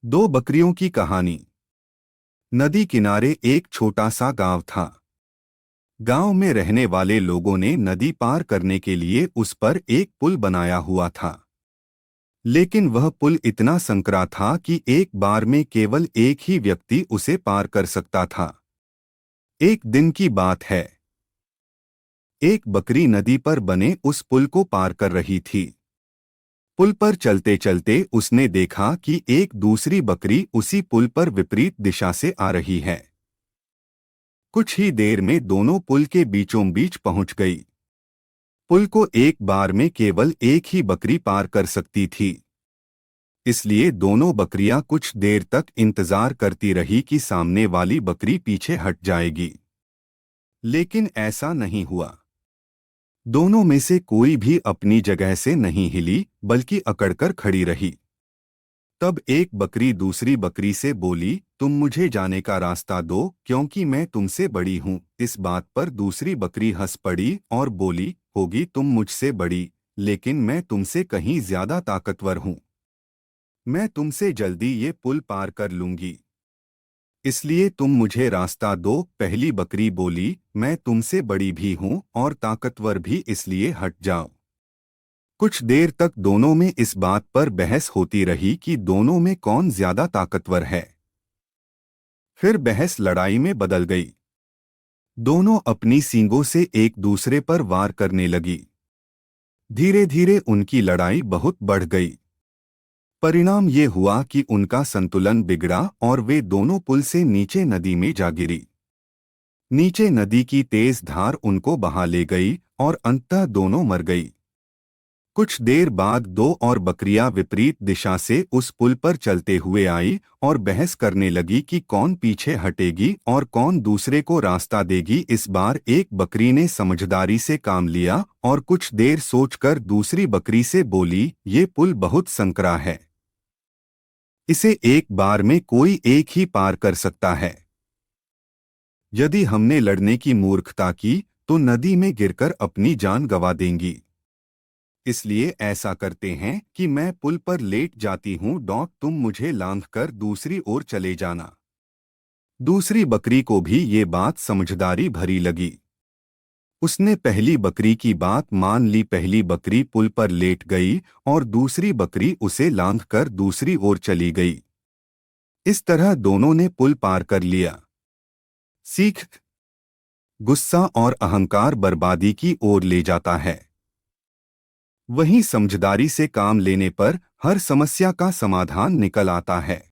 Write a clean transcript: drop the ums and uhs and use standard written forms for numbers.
दो बकरियों की कहानी। नदी किनारे एक छोटा सा गांव था। गांव में रहने वाले लोगों ने नदी पार करने के लिए उस पर एक पुल बनाया हुआ था। लेकिन वह पुल इतना संकरा था कि एक बार में केवल एक ही व्यक्ति उसे पार कर सकता था। एक दिन की बात है। एक बकरी नदी पर बने उस पुल को पार कर रही थी। पुल पर चलते चलते उसने देखा कि एक दूसरी बकरी उसी पुल पर विपरीत दिशा से आ रही है। कुछ ही देर में दोनों पुल के बीचों बीच पहुंच गई। पुल को एक बार में केवल एक ही बकरी पार कर सकती थी। इसलिए दोनों बकरियां कुछ देर तक इंतजार करती रही कि सामने वाली बकरी पीछे हट जाएगी। लेकिन ऐसा नहीं हुआ। दोनों में से कोई भी अपनी जगह से नहीं हिली, बल्कि अकड़कर खड़ी रही। तब एक बकरी दूसरी बकरी से बोली, तुम मुझे जाने का रास्ता दो, क्योंकि मैं तुमसे बड़ी हूँ। इस बात पर दूसरी बकरी हंस पड़ी और बोली, होगी तुम मुझसे बड़ी, लेकिन मैं तुमसे कहीं ज्यादा ताकतवर हूँ। मैं तुमसे जल्दी ये पुल पार कर लूंगी। इसलिए तुम मुझे रास्ता दो। पहली बकरी बोली, मैं तुमसे बड़ी भी हूँ और ताकतवर भी, इसलिए हट जाओ। कुछ देर तक दोनों में इस बात पर बहस होती रही कि दोनों में कौन ज्यादा ताकतवर है। फिर बहस लड़ाई में बदल गई। दोनों अपनी सींगों से एक दूसरे पर वार करने लगी। धीरे धीरे उनकी लड़ाई बहुत बढ़ गई। परिणाम ये हुआ कि उनका संतुलन बिगड़ा और वे दोनों पुल से नीचे नदी में जा गिरी। नीचे नदी की तेज धार उनको बहा ले गई और अंततः दोनों मर गई। कुछ देर बाद दो और बकरियां विपरीत दिशा से उस पुल पर चलते हुए आई और बहस करने लगी कि कौन पीछे हटेगी और कौन दूसरे को रास्ता देगी। इस बार एक बकरी ने समझदारी से काम लिया और कुछ देर सोचकर दूसरी बकरी से बोली, ये पुल बहुत संकरा है। इसे एक बार में कोई एक ही पार कर सकता है। यदि हमने लड़ने की मूर्खता की तो नदी में गिरकर अपनी जान गंवा देंगी। इसलिए ऐसा करते हैं कि मैं पुल पर लेट जाती हूँ, तुम मुझे लांघकर दूसरी ओर चले जाना। दूसरी बकरी को भी ये बात समझदारी भरी लगी। उसने पहली बकरी की बात मान ली। पहली बकरी पुल पर लेट गई और दूसरी बकरी उसे लांघकर दूसरी ओर चली गई। इस तरह दोनों ने पुल पार कर लिया। सीख: गुस्सा और अहंकार बर्बादी की ओर ले जाता है। वहीं समझदारी से काम लेने पर हर समस्या का समाधान निकल आता है।